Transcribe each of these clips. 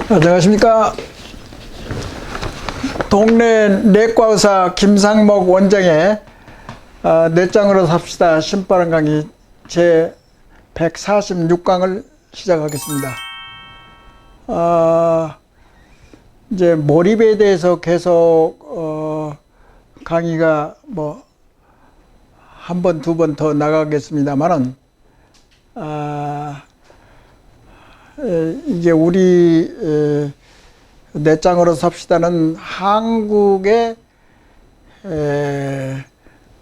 안녕하십니까. 동네 내과의사 김상목 원장의 내장으로 삽시다 신바람 강의 제 146강을 시작하겠습니다. 이제 몰입에 대해서 계속 강의가 한 번, 두 번 더 나가겠습니다만은 이게 우리 내장으로 삽시다는 한국의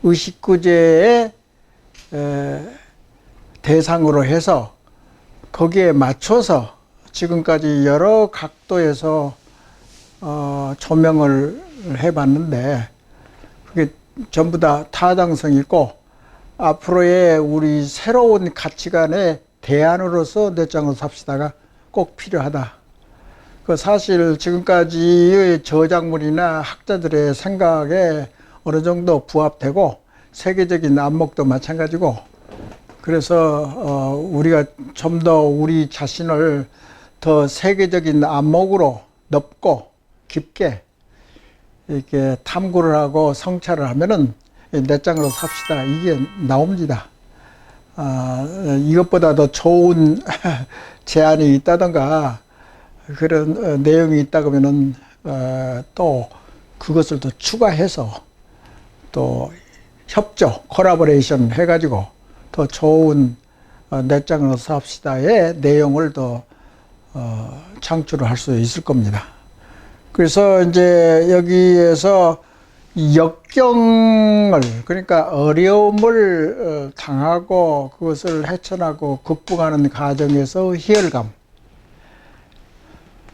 의식구제의 대상으로 해서 거기에 맞춰서 지금까지 여러 각도에서 조명을 해봤는데 그게 전부 다 타당성 있고 앞으로의 우리 새로운 가치관의 대안으로서 내장으로 삽시다가 꼭 필요하다. 그 사실 지금까지의 저작물이나 학자들의 생각에 어느 정도 부합되고 세계적인 안목도 마찬가지고 그래서 우리가 좀 더 우리 자신을 더 세계적인 안목으로 넓고 깊게 이렇게 탐구를 하고 성찰을 하면은 내장으로 삽시다 이게 나옵니다. 이것보다 더 좋은 제안이 있다던가 그런 내용이 있다 그러면은 또 그것을 더 추가해서 또 협조, 콜라보레이션 해가지고 더 좋은 내장으로 삽시다의 내용을 더 창출을 할 수 있을 겁니다. 그래서 이제 여기에서 역경을 그러니까 어려움을 당하고 그것을 헤쳐나고 극복하는 과정에서 희열감,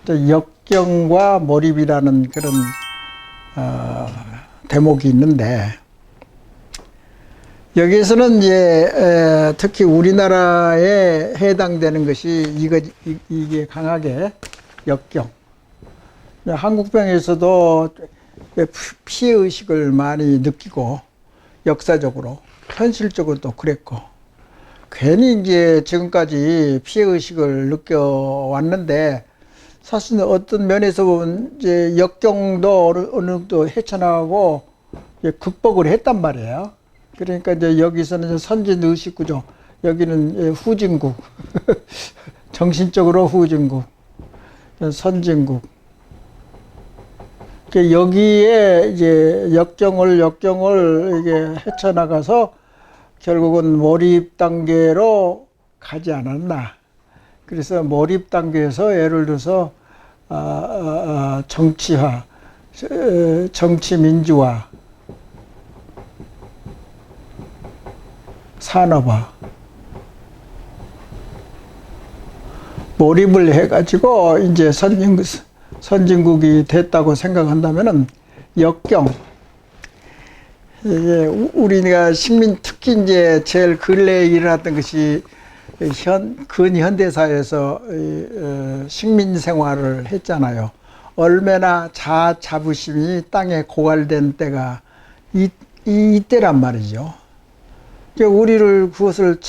역경과 몰입이라는 그런 대목이 있는데 여기에서는 이제 특히 우리나라에 해당되는 것이 이게 강하게 역경. 한국병에서도 피해의식을 많이 느끼고 역사적으로 현실적으로도 그랬고 괜히 이제 지금까지 피해의식을 느껴왔는데 사실은 어떤 면에서 보면 이제 역경도 어느 정도 헤쳐나가고 극복을 했단 말이에요. 그러니까 이제 여기서는 선진의식구조, 여기는 후진국, 정신적으로 후진국, 선진국. 여기에 이제 역경을 이게 헤쳐나가서 결국은 몰입 단계로 가지 않았나. 그래서 몰입 단계에서 예를 들어서 정치화, 정치민주화, 산업화, 몰입을 해가지고 이제 선진국이 됐다고 생각한다면은 역경. 이게 우리가 특히 이제 제일 근래에 일어났던 것이 근현대사에서 식민 생활을 했잖아요. 얼마나 자부심이 땅에 고갈된 때가 이때란 말이죠. 우리를 그것을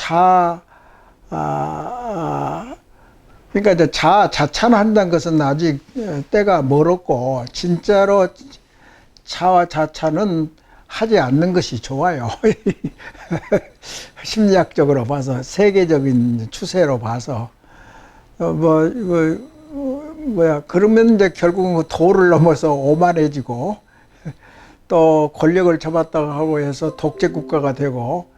그러니까 이제 자찬한다는 것은 아직 때가 멀었고 진짜로 자와 자찬은 하지 않는 것이 좋아요. 심리학적으로 봐서 세계적인 추세로 봐서 그러면 이제 결국은 도를 넘어서 오만해지고 또 권력을 잡았다고 하고 해서 독재 국가가 되고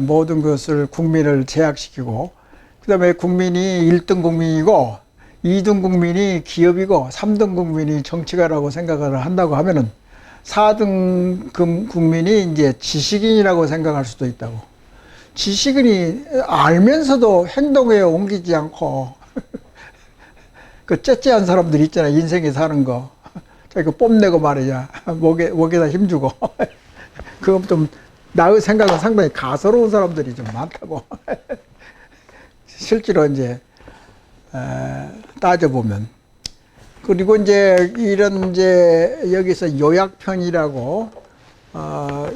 모든 것을 국민을 제약시키고 그 다음에 국민이 1등 국민이고 2등 국민이 기업이고 3등 국민이 정치가라고 생각을 한다고 하면은 4등 국민이 이제 지식인이라고 생각할 수도 있다고. 지식인이 알면서도 행동에 옮기지 않고 그 째째한 사람들 있잖아요. 인생에 사는 거. 자기 뽐내고 말이야. 목에다 힘주고. 그건 좀 나의 생각은 상당히 가소로운 사람들이 좀 많다고. 실제로 이제 따져보면. 그리고 이제 이런 이제 여기서 요약편이라고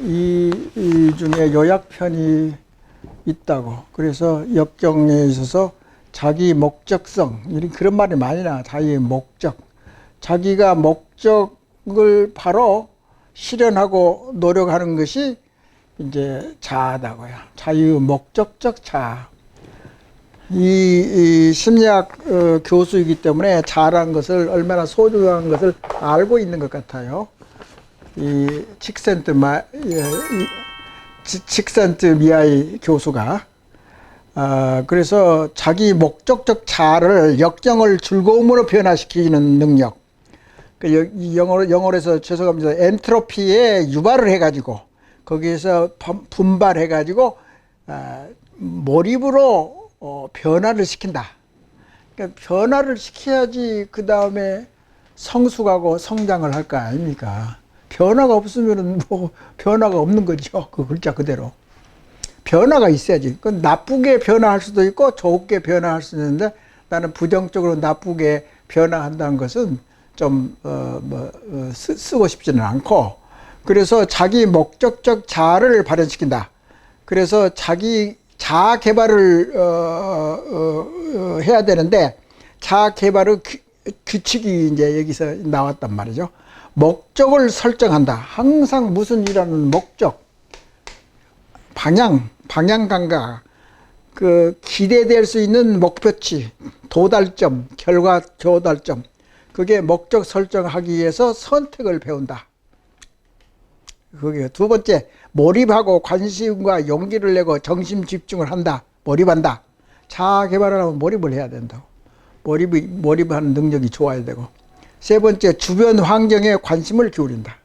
이 중에 요약편이 있다고. 그래서 역경에 있어서 자기 목적성, 이런 그런 말이 많이 나와. 자기 목적. 자기가 목적을 바로 실현하고 노력하는 것이 이제 자아다고요. 자유 목적적 자아. 이 심리학 교수이기 때문에 자아라는 것을 얼마나 소중한 것을 알고 있는 것 같아요. 이 칙센트 미하이 교수가 그래서 자기 목적적 자아를 역정을 즐거움으로 변화시키는 능력. 그 영어로 해서 죄송합니다. 엔트로피에 유발을 해가지고 거기에서 분발해가지고 몰입으로 변화를 시킨다. 그러니까 변화를 시켜야지 그 다음에 성숙하고 성장을 할 거 아닙니까? 변화가 없으면은 뭐 변화가 없는 거죠. 그 글자 그대로. 변화가 있어야지. 그건 나쁘게 변화할 수도 있고 좋게 변화할 수 있는데 나는 부정적으로 나쁘게 변화한다는 것은 좀 쓰고 싶지는 않고, 그래서 자기 목적적 자아를 발현시킨다. 그래서 자기 자아 개발을 해야 되는데 자아 개발의 규칙이 이제 여기서 나왔단 말이죠. 목적을 설정한다. 항상 무슨 일하는 목적, 방향 감각, 그 기대될 수 있는 목표치, 도달점, 결과 조달점, 그게 목적 설정하기 위해서 선택을 배운다. 그게 두 번째, 몰입하고 관심과 용기를 내고 정심 집중을 한다. 몰입한다. 자아 개발을 하면 몰입을 해야 된다고. 몰입하는 능력이 좋아야 되고. 세 번째, 주변 환경에 관심을 기울인다.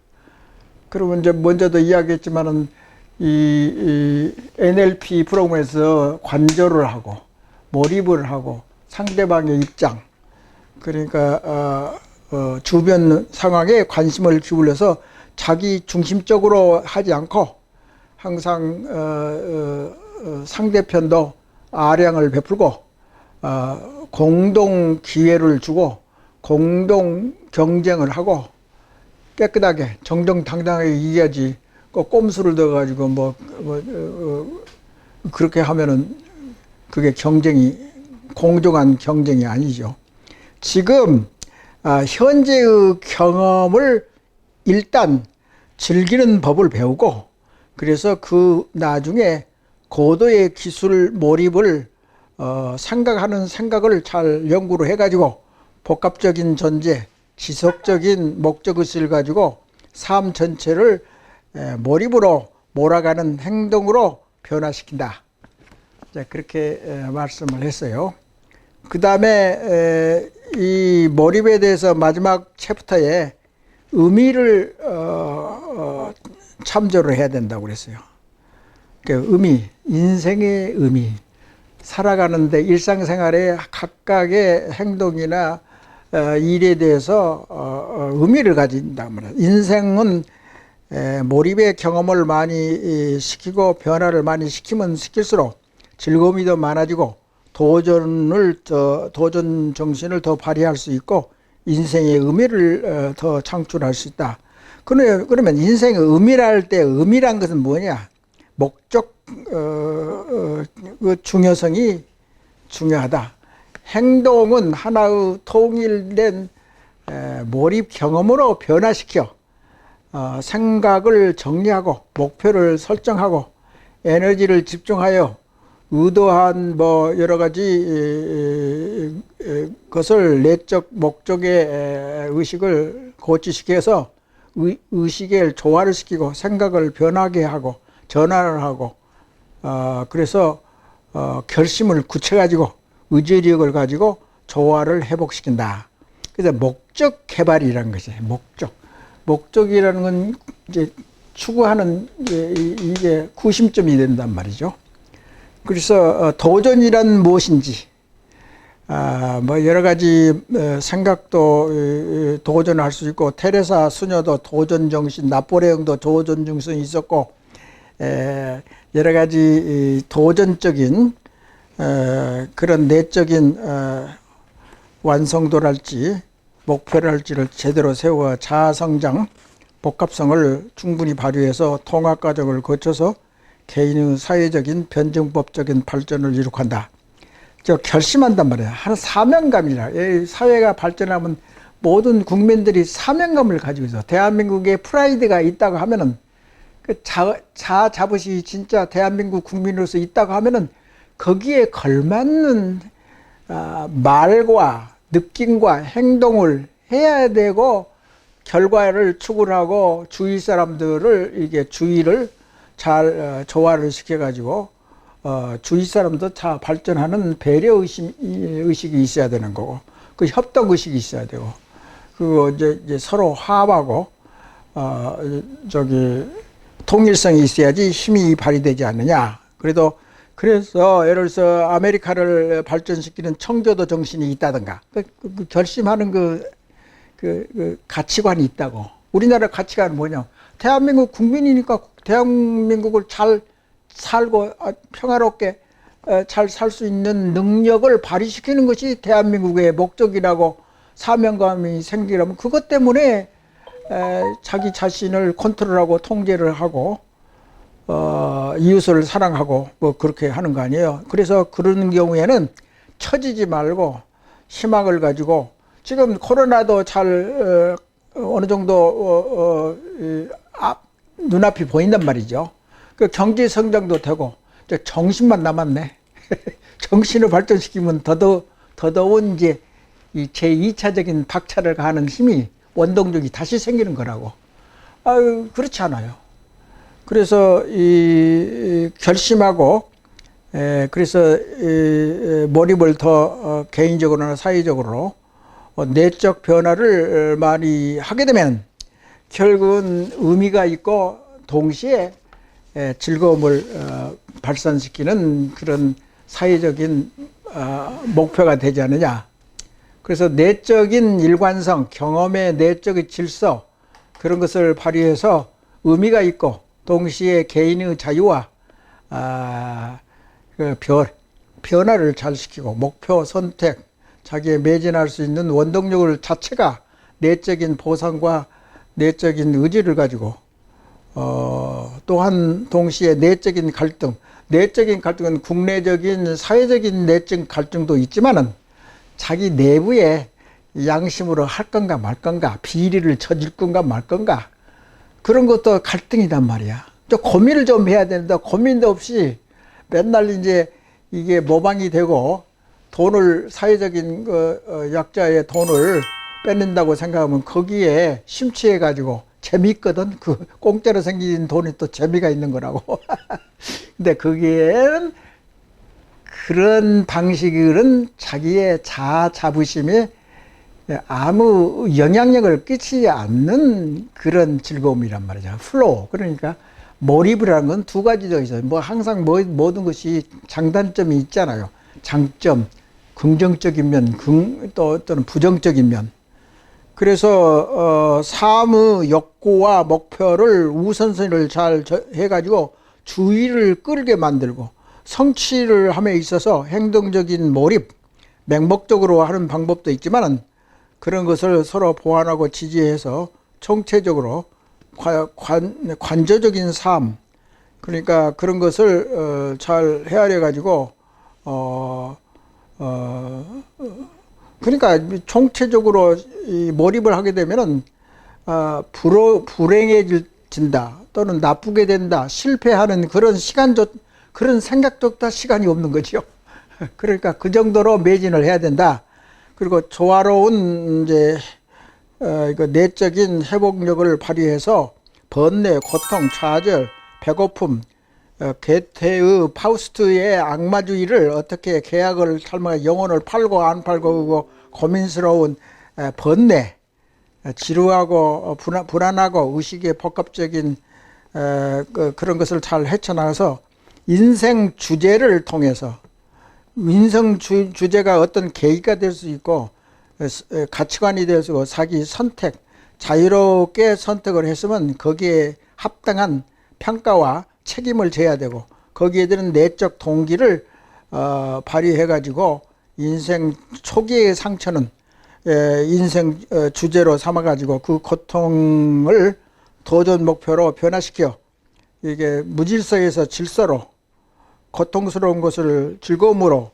그러면 이제 먼저도 이야기했지만은 이 NLP 프로그램에서 관조를 하고 몰입을 하고 상대방의 입장, 그러니까 주변 상황에 관심을 기울여서 자기 중심적으로 하지 않고 항상 상대편도 아량을 베풀고 공동 기회를 주고 공동 경쟁을 하고 깨끗하게 정정당당하게 이겨야지. 꼼수를 넣어가지고 그렇게 하면은 그게 공정한 경쟁이 아니죠. 지금 현재의 경험을 일단 즐기는 법을 배우고, 그래서 그 나중에 고도의 기술 몰입을 생각하는 생각을 잘 연구를 해가지고 복합적인 존재, 지속적인 목적의식을 가지고 삶 전체를 몰입으로 몰아가는 행동으로 변화시킨다. 그렇게 말씀을 했어요. 그 다음에 이 몰입에 대해서 마지막 챕터에 의미를 참조를 해야 된다고 그랬어요. 의미, 인생의 의미, 살아가는데 일상생활의 각각의 행동이나 일에 대해서 의미를 가진단 말이에요. 인생은 몰입의 경험을 많이 시키고 변화를 많이 시키면 시킬수록 즐거움이 더 많아지고 도전 정신을 더 발휘할 수 있고 인생의 의미를 더 창출할 수 있다. 그러면 인생의 의미라 할 때 의미란 것은 뭐냐? 목적 그 중요성이 중요하다. 행동은 하나의 통일된 몰입 경험으로 변화시켜 생각을 정리하고 목표를 설정하고 에너지를 집중하여 의도한 여러 가지 것을 내적 목적의 의식을 고취시켜서 의식을 조화를 시키고 생각을 변하게 하고 전환을 하고 그래서 결심을 굳혀가지고 의지력을 가지고 조화를 회복시킨다. 그래서 목적 개발이라는 것이에요. 목적이라는 건 이제 추구하는 이게 구심점이 된단 말이죠. 그래서 도전이란 무엇인지, 여러 가지 생각도 도전할 수 있고, 테레사 수녀도 도전 정신, 나폴레옹도 도전 정신이 있었고, 여러 가지 도전적인 그런 내적인 완성도랄지 목표랄지를 제대로 세워 자아성장, 복합성을 충분히 발휘해서 통합 과정을 거쳐서 개인의 사회적인 변증법적인 발전을 이룩한다. 결심한단 말이에요. 하는 사명감이라. 이 사회가 발전하면 모든 국민들이 사명감을 가지고 있어. 대한민국에 프라이드가 있다고 하면은 그 자부심이 진짜 대한민국 국민으로서 있다고 하면은 거기에 걸맞는 말과 느낌과 행동을 해야 되고 결과를 추구하고 주위 사람들을 이게 주의를 잘 조화를 시켜가지고 주위 사람도 다 발전하는 배려 의식이 있어야 되는 거고 그 협동 의식이 있어야 되고 그거 이제 서로 화합하고 통일성이 있어야지 힘이 발휘되지 않느냐. 그래서 예를 들어서 아메리카를 발전시키는 청교도 정신이 있다든가 그 결심하는 그 가치관이 있다고. 우리나라 가치관은 뭐냐? 대한민국 국민이니까 대한민국을 잘 살고 평화롭게 잘 살 수 있는 능력을 발휘시키는 것이 대한민국의 목적이라고 사명감이 생기려면 그것 때문에 자기 자신을 컨트롤하고 통제를 하고 이웃을 사랑하고 뭐 그렇게 하는 거 아니에요. 그래서 그런 경우에는 처지지 말고 희망을 가지고 지금 코로나도 잘 어느 정도 눈앞이 보인단 말이죠. 그 경제 성장도 되고 이제 정신만 남았네. 정신을 발전시키면 더더운 이제 이 제2차적인 박차를 가하는 힘이 원동력이 다시 생기는 거라고. 그렇지 않아요. 그래서 이 결심하고 그래서 몰입을 더 개인적으로나 사회적으로 내적 변화를 많이 하게 되면 결국은 의미가 있고 동시에 즐거움을 발산시키는 그런 사회적인 목표가 되지 않느냐. 그래서 내적인 일관성, 경험의 내적인 질서 그런 것을 발휘해서 의미가 있고 동시에 개인의 자유와 변화를 잘 시키고 목표 선택, 자기의 매진할 수 있는 원동력을 자체가 내적인 보상과 내적인 의지를 가지고 또한 동시에 내적인 갈등은 국내적인 사회적인 내적 갈등도 있지만은 자기 내부에 양심으로 할 건가 말 건가 비리를 저질 건가 말 건가 그런 것도 갈등이란 말이야. 또 고민을 좀 해야 되는데 고민도 없이 맨날 이제 이게 모방이 되고 돈을 사회적인 약자의 돈을 뺏는다고 생각하면 거기에 심취해 가지고 재미있거든. 그 공짜로 생긴 돈이 또 재미가 있는 거라고. 근데 거기에는 그런 방식은 자기의 자부심에 아무 영향력을 끼치지 않는 그런 즐거움이란 말이죠. 플로우. 그러니까 몰입이라는 건 두 가지도 있어요. 뭐 항상 모든 것이 장단점이 있잖아요. 장점, 긍정적인 면, 또는 부정적인 면. 그래서 삶의 욕구와 목표를 우선순위를 잘 해가지고 주의를 끌게 만들고 성취를 함에 있어서 행동적인 몰입, 맹목적으로 하는 방법도 있지만은 그런 것을 서로 보완하고 지지해서 총체적으로 관조적인 삶, 그러니까 그런 것을 잘 헤아려 가지고 그러니까 총체적으로 이 몰입을 하게 되면은 불행해진다 또는 나쁘게 된다 실패하는 그런 그런 생각조차 시간이 없는 거죠. 그러니까 그 정도로 매진을 해야 된다. 그리고 조화로운 이제 그 내적인 회복력을 발휘해서 번뇌, 고통, 좌절, 배고픔, 게테의 파우스트의 악마주의를 어떻게 계약을 삶아 영혼을 팔고 안 팔고 고민스러운 번뇌, 지루하고 불안하고 의식의 복합적인 그런 것을 잘 헤쳐나가서 인생 주제를 통해서 인생 주제가 어떤 계기가 될 수 있고 가치관이 될 수 있고 자기 선택, 자유롭게 선택을 했으면 거기에 합당한 평가와 책임을 져야 되고 거기에 드는 내적 동기를 발휘해 가지고 인생 초기의 상처는 인생 주제로 삼아 가지고 그 고통을 도전 목표로 변화시켜 이게 무질서에서 질서로 고통스러운 것을 즐거움으로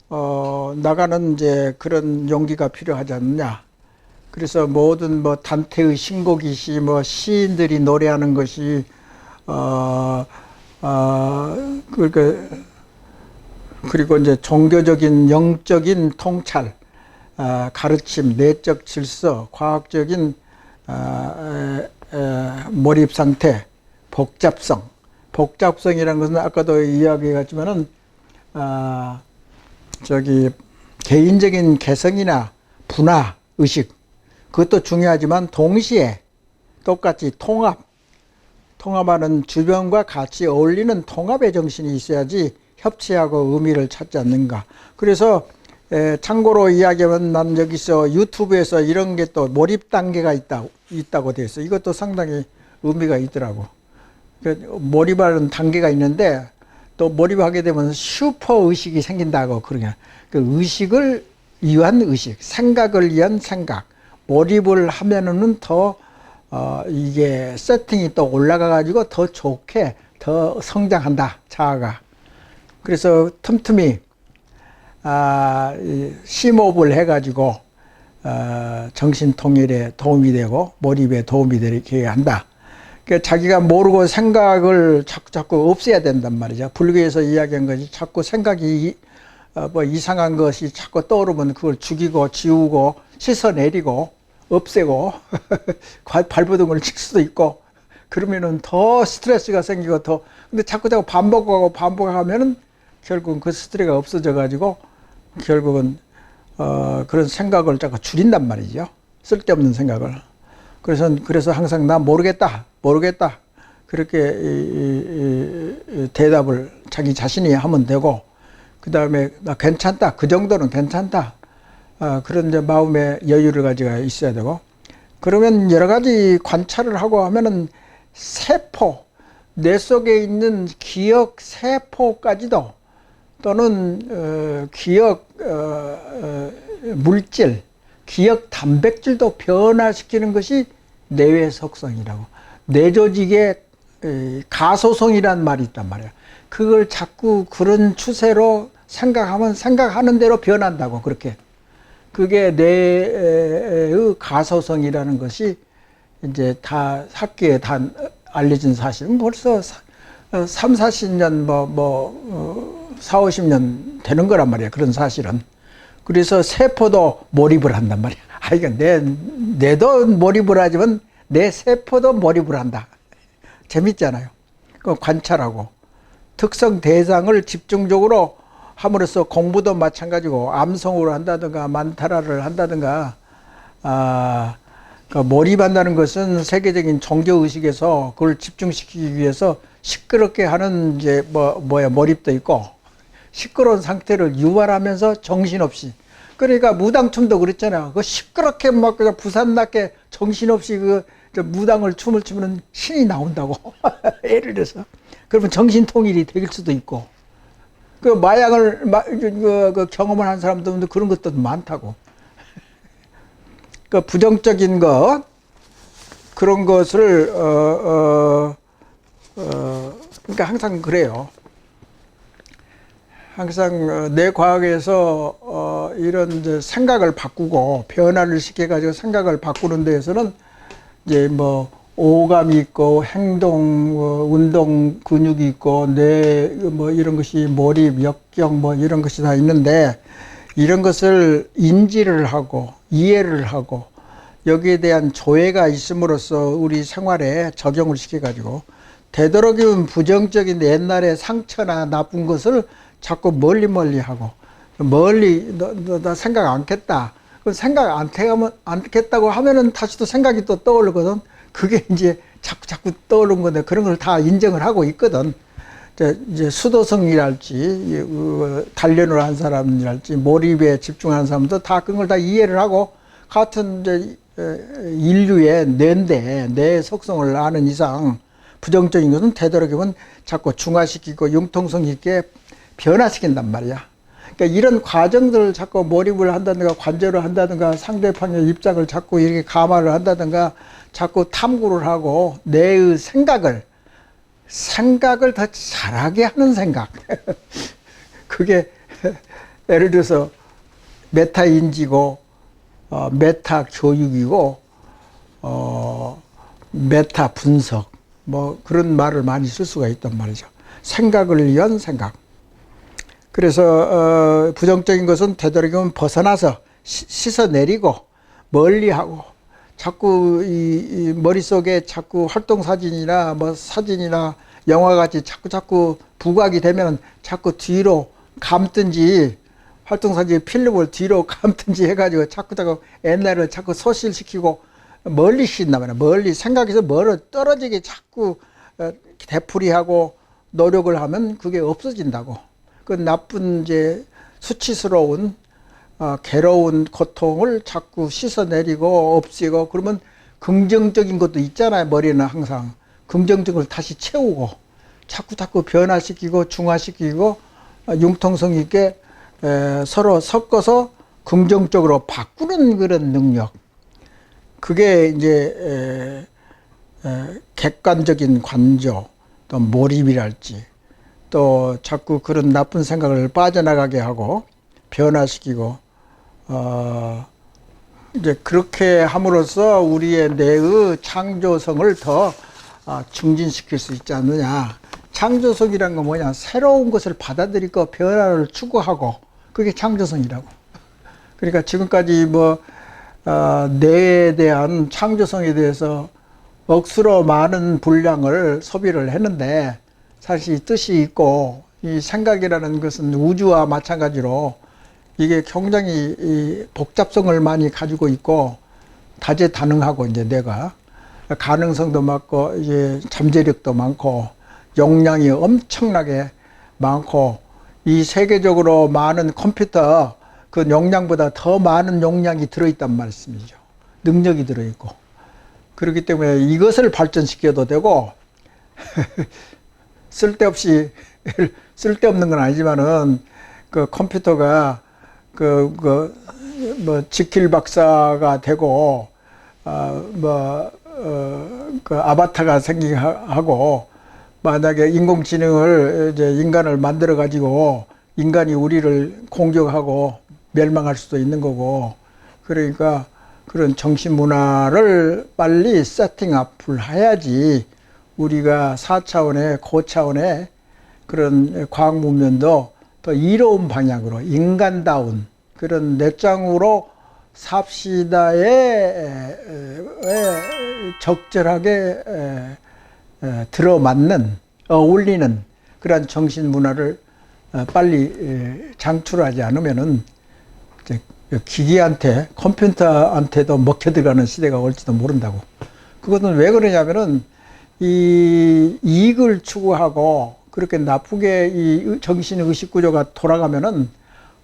나가는 이제 그런 용기가 필요하지 않느냐. 그래서 모든 뭐 단테의 신곡이시 뭐 시인들이 노래하는 것이 그러니까 그리고 이제 종교적인 영적인 통찰, 가르침, 내적 질서, 과학적인 몰입 상태, 복잡성. 복잡성이라는 것은 아까도 이야기했지만은 저기 개인적인 개성이나 분화, 의식 그것도 중요하지만 동시에 똑같이 통합하는 주변과 같이 어울리는 통합의 정신이 있어야지 협치하고 의미를 찾지 않는가. 그래서 참고로 이야기하면 난 여기서 유튜브에서 이런 게 또 몰입 단계가 있다고 돼 있어. 이것도 상당히 의미가 있더라고. 몰입하는 단계가 있는데 또 몰입하게 되면 슈퍼 의식이 생긴다고 그러냐. 그 의식을 위한 의식, 생각을 위한 생각. 몰입을 하면은 더 이게 세팅이 또 올라가 가지고 더 좋게 더 성장한다, 자아가. 그래서 틈틈이 심호흡을 해 가지고 정신 통일에 도움이 되고 몰입에 도움이 되게 한다. 그러니까 자기가 모르고 생각을 자꾸 없애야 된단 말이죠. 불교에서 이야기한 것이 자꾸 생각이 뭐 이상한 것이 자꾸 떠오르면 그걸 죽이고 지우고 씻어내리고 없애고 발버둥을 칠 수도 있고 그러면은 더 스트레스가 생기고 더 근데 자꾸 반복하면은 결국은 그 스트레스가 없어져 가지고 결국은 그런 생각을 자꾸 줄인단 말이죠. 쓸데없는 생각을. 그래서 항상 나 모르겠다 그렇게 대답을 자기 자신이 하면 되고 그 다음에 나 괜찮다 그 정도는 괜찮다 그런 이제 마음의 여유를 가지고 있어야 되고 그러면 여러 가지 관찰을 하고 하면은 세포 뇌 속에 있는 기억 세포까지도 또는 기억 물질 기억 단백질도 변화시키는 것이 뇌의 속성이라고. 뇌조직의 가소성이란 말이 있단 말이야. 그걸 자꾸 그런 추세로 생각하면 생각하는 대로 변한다고 그렇게. 그게 뇌의 가소성이라는 것이 이제 다 학계에 다 알려진 사실은 벌써 3, 40년 4, 50년 되는 거란 말이야. 그런 사실은. 그래서 세포도 몰입을 한단 말이야. 이거 뇌도 몰입을 하지만 내 세포도 몰입을 한다. 재밌잖아요. 그 관찰하고 특성 대상을 집중적으로 함으로써 공부도 마찬가지고 암송을 한다든가 만타라를 한다든가 그 몰입한다는 것은 세계적인 종교 의식에서 그걸 집중시키기 위해서 시끄럽게 하는 이제 몰입도 있고 시끄러운 상태를 유발하면서 정신없이 그러니까 무당춤도 그랬잖아요. 그 시끄럽게 막 그냥 부산났게 정신없이 그 무당을 춤을 추면 신이 나온다고. 예를 들어서 그러면 정신 통일이 될 수도 있고 그 마약을 그 경험을 한 사람들도 그런 것도 많다고. 그 부정적인 것 그런 것을 그러니까 항상 그래요. 항상 내 과학에서 이런 이제 생각을 바꾸고 변화를 시켜가지고 생각을 바꾸는 데에서는 이제 뭐 오감이 있고 행동, 운동 근육이 있고 뇌 뭐 이런 것이 몰입, 역경 뭐 이런 것이 다 있는데 이런 것을 인지를 하고 이해를 하고 여기에 대한 조회가 있음으로써 우리 생활에 적용을 시켜가지고 되도록이면 부정적인 옛날의 상처나 나쁜 것을 자꾸 멀리 하고 멀리 나 생각 않겠다. 생각 않겠다고 하면은 다시 또 생각이 또 떠오르거든. 그게 이제 자꾸 떠오르는 건데 그런 걸 다 인정을 하고 있거든. 이제 수도성이랄지 단련을 한 사람이랄지 몰입에 집중하는 사람도 다 그런 걸 다 이해를 하고 같은 이제 인류의 뇌인데 뇌 속성을 아는 이상 부정적인 것은 되도록이면 자꾸 중화시키고 융통성 있게 변화시킨단 말이야. 그러니까 이런 과정들을 자꾸 몰입을 한다든가 관절을 한다든가 상대방의 입장을 자꾸 이렇게 감화를 한다든가 자꾸 탐구를 하고 내의 생각을 더 잘하게 하는 생각. 그게 예를 들어서 메타 인지고 메타 교육이고 메타 분석 뭐 그런 말을 많이 쓸 수가 있단 말이죠. 생각을 위한 생각. 그래서 부정적인 것은 되도록이면 벗어나서 씻어내리고 멀리하고 자꾸 이 머릿속에 자꾸 활동사진이나 뭐 사진이나 영화같이 자꾸 부각이 되면 자꾸 뒤로 감든지 활동사진 필름을 뒤로 감든지 해가지고 자꾸 옛날을 자꾸 소실시키고 멀리 씻나 말이야. 멀리 생각해서 멀어 떨어지게 자꾸 되풀이하고 노력을 하면 그게 없어진다고. 그 나쁜 이제 수치스러운 괴로운 고통을 자꾸 씻어내리고 없애고 그러면 긍정적인 것도 있잖아요. 머리는 항상 긍정적인 걸 다시 채우고 자꾸 변화시키고 중화시키고 융통성 있게 서로 섞어서 긍정적으로 바꾸는 그런 능력. 그게 이제 객관적인 관조 또 몰입이랄지 또 자꾸 그런 나쁜 생각을 빠져나가게 하고 변화시키고 이제 그렇게 함으로써 우리의 뇌의 창조성을 더 증진시킬 수 있지 않느냐. 창조성이란 건 뭐냐? 새로운 것을 받아들이고 변화를 추구하고 그게 창조성이라고. 그러니까 지금까지 뭐 뇌에 대한 창조성에 대해서 억수로 많은 분량을 소비를 했는데 사실 뜻이 있고 이 생각이라는 것은 우주와 마찬가지로 이게 굉장히 이 복잡성을 많이 가지고 있고 다재다능하고 이제 뇌가 가능성도 많고 이제 잠재력도 많고 용량이 엄청나게 많고 이 세계적으로 많은 컴퓨터 그 용량보다 더 많은 용량이 들어있단 말씀이죠. 능력이 들어있고 그렇기 때문에 이것을 발전시켜도 되고 쓸데없는 건 아니지만은 그 컴퓨터가 뭐 지킬 박사가 되고 그 아바타가 생기게 하고 만약에 인공지능을 이제 인간을 만들어 가지고 인간이 우리를 공격하고 멸망할 수도 있는 거고 그러니까 그런 정신 문화를 빨리 세팅업을 해야지 우리가 4차원의 고차원의 그런 과학 문명도 더 이로운 방향으로 인간다운 그런 내장으로 삽시다에 적절하게 들어맞는 어울리는 그러한 정신 문화를 빨리 창출하지 않으면은 기기한테 컴퓨터한테도 먹혀 들어가는 시대가 올지도 모른다고. 그것은 왜 그러냐면은 이 이익을 추구하고 그렇게 나쁘게 이 정신의식 구조가 돌아가면은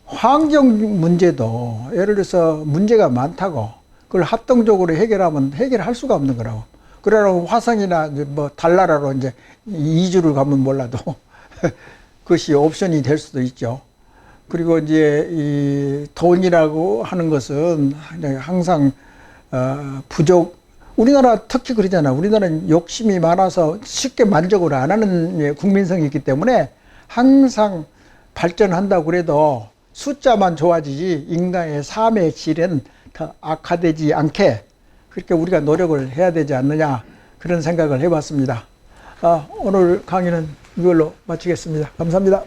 환경 문제도 예를 들어서 문제가 많다고 그걸 합동적으로 해결할 수가 없는 거라고. 그러라고 화성이나 뭐 달나라로 이제 이주를 가면 몰라도 그것이 옵션이 될 수도 있죠. 그리고 이제 이 돈이라고 하는 것은 항상 우리나라 특히 그러잖아. 우리나라는 욕심이 많아서 쉽게 만족을 안 하는 국민성이 있기 때문에 항상 발전한다고 그래도 숫자만 좋아지지 인간의 삶의 질은 더 악화되지 않게 그렇게 우리가 노력을 해야 되지 않느냐 그런 생각을 해봤습니다. 오늘 강의는 이걸로 마치겠습니다. 감사합니다.